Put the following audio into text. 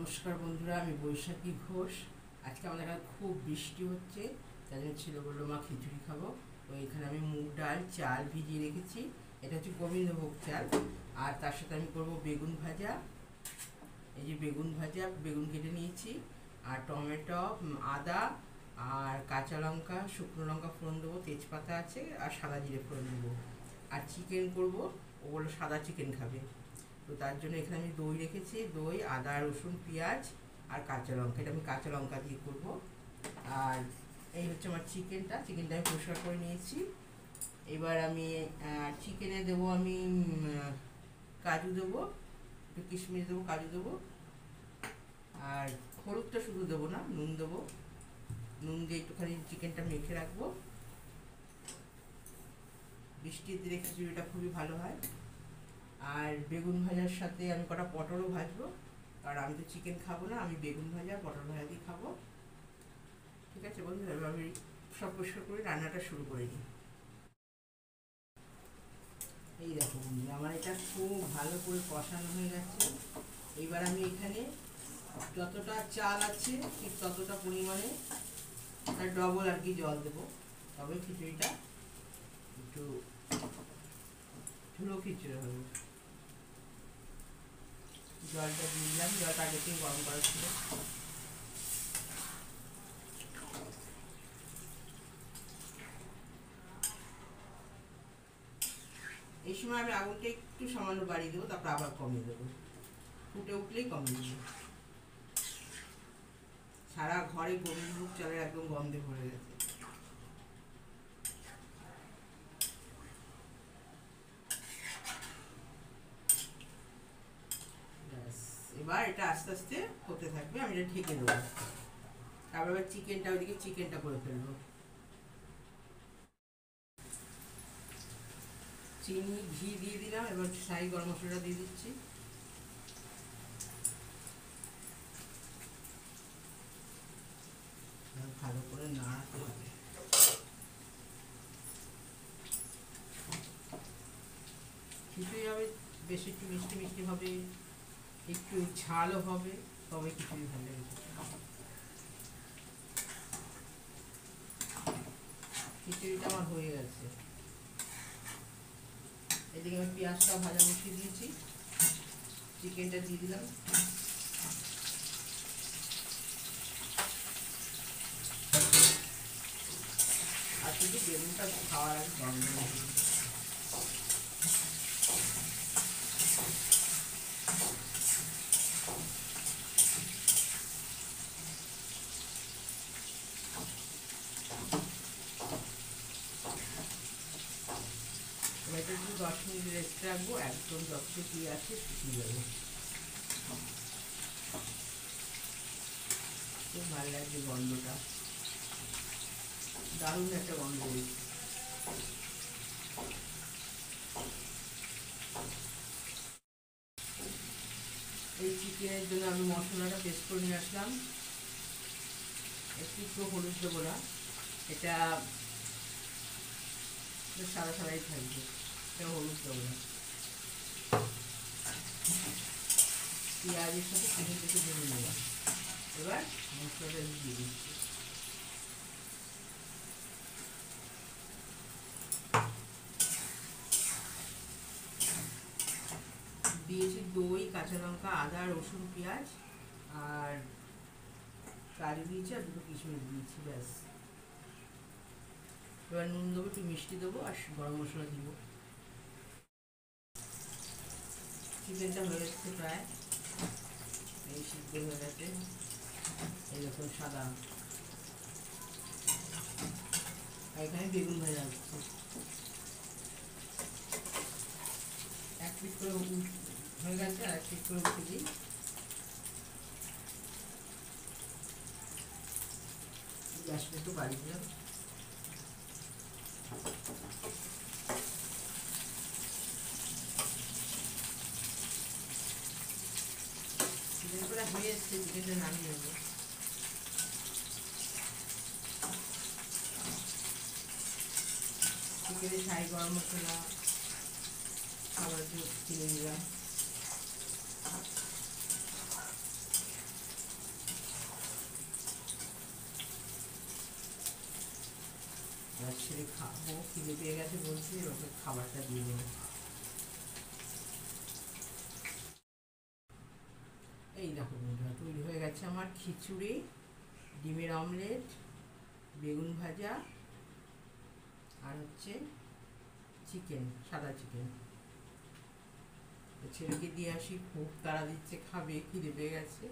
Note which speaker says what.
Speaker 1: নমস্কার বন্ধুরা, আমি বৈশাখী ঘোষ। আজকে আমাদের এখানে খুব বৃষ্টি হচ্ছে, তাই জন্য ছেলে বললো মা খিচুড়ি খাবো। তো এখানে আমি মুগ ডাল চাল ভিজিয়ে রেখেছি, এটা হচ্ছে গোবিন্দভোগ চাল। আর তার সাথে আমি করবো বেগুন ভাজা। এই যে বেগুন ভাজা, বেগুন কেটে নিয়েছি, আর টমেটো, আদা আর কাঁচা লঙ্কা, শুকনো লঙ্কা ফোড়ন দেবো, তেজপাতা আছে, আর সাদা জিরে ফোড়ন দেবো। আর চিকেন করবো, ও বললো সাদা চিকেন খাবে। তো তার জন্য এখানে আমি দই রেখেছি, দই, আদা, রসুন, পেঁয়াজ আর কাঁচা লঙ্কা, এটা আমি কাঁচা লঙ্কা দিয়ে করবো। আর এই হচ্ছে আমার চিকেনটা আমি পরিষ্কার করে নিয়েছি। এবার আমি চিকেনে দেবো আমি কাজু দেবো, একটু কিশমিশ দেবো, কাজু দেবো। আর হলুদটা শুধু দেবো না, নুন দেবো। নুন দিয়ে একটুখানি চিকেনটা মেখে রাখবো। বৃষ্টির দিনে খিচুড়িটা খুবই ভালো হয়। আর বেগুন ভাজার সাথে আমি কটা পটলও ভাজবো, কারণ আমি তো চিকেন খাবো না, আমি বেগুন ভাজা পটল ভাজা দিয়ে খাবো। ঠিক আছে বন্ধুরা, এবার আমি সব পরিষ্কার করে রান্নাটা শুরু করে নিই। এই দেখো বন্ধুরা, আমার এটা খুব ভালো করে কষানো হয়ে গেছে। এইবার আমি এখানে যতটা চাল আছে ঠিক ততটা পরিমাণে তার ডবল আর কি জল দেবো, তবে খিচুড়িটা একটু ঝুলো খিচুড়ি হবে। জলটা দিয়ে দিলাম, জলটা আগে থেকে গরম করা ছিল। এই সময় আমি আগুনটা একটু সামান্য বাড়িয়ে দেবো, তারপর আবার কমিয়ে দেবো, ফুটে উঠলেই কমিয়ে দেবো। সারা ঘরে গোবিন্দভোগ চালের একদম গন্ধে ভরে গেছে। এবার এটা আস্তে আস্তে হতে থাকবে, আমি এটা ঢেকে দেবো। তারপর আবার চিকেনটা করে ফেলবো। চিনি, ঘি দিয়ে দিলাম, এবার শাহি গরম মশলাটা দিয়ে দিচ্ছি। ভালো করে নাড়াতে হবে। খিচুড়ি হবে বেশ একটু মিষ্টি মিষ্টি হবে, একটু ঝালও হবে, তবে খিচুড়ি ভালো লাগে। খিচুড়িটা আমার হয়ে গেছে। এদিকে আমি পেঁয়াজটা ভাজা বসিয়ে দিয়েছি, চিকেনটা দিয়ে দিলাম। আর শুধু বেগুনটা খাওয়ার আগে গন্ধ হবে। এটা একটু 10 মিনিট রেস্ট রাখবো, একদম যতটুকু আছে শুকিয়ে যাবে। খুব ভালো লাগছে গন্ধটা, দারুণ একটা গন্ধ বেরিয়েছে। এই চিকেনের জন্য আমি মশলাটা পেস্ট করে নিয়ে আসলাম। একটু হলুদ দেবো না, এটা সাদা সাদাই থাকবে, এটা হলুদ দেবো না। পেঁয়াজের সাথে চিকেনটা একটু ভেজে নেওয়া। এবার মশলাটা দিয়ে দিচ্ছি। দিয়েছি দই, কাঁচা লঙ্কা, আদা, রসুন, পেঁয়াজ আর কাজু দিয়েছি, আর দুটো কিশমিশ দিয়েছি, ব্যাস। এবার নুন দেবো, একটু মিষ্টি দেবো, আর গরম মশলা দিব। চিকেনটা হয়ে যাচ্ছে প্রায়, এই সিদ্ধ হয়ে গেছে, এইরকম সাদা। এখানে বেগুন ভাজা হচ্ছে, এক পিস করে হয়ে গেছে, আর এক পিস করে উঠে দিই। গ্যাসটা একটু বাড়িয়ে দিলাম। চিকেন করে হয়ে এসছে, চিকেনটা নামিয়ে নেবো। চিকেনের ছাই গরম মশলা আবার একটু কিনে নিলাম। এবার ছেলে খাবো, খিদে পেয়ে গেছে বলছে, ওকে খাবারটা দিয়ে দেবো। এই দেখো বন্ধুরা, তৈরি হয়ে গেছে আমার খিচুড়ি, ডিমের অমলেট, বেগুন ভাজা, আর হচ্ছে চিকেন, সাদা চিকেন। ছেলেকে দিয়ে আসি, খুব তাড়া দিচ্ছে, খাবে, খিদে পেয়ে গেছে।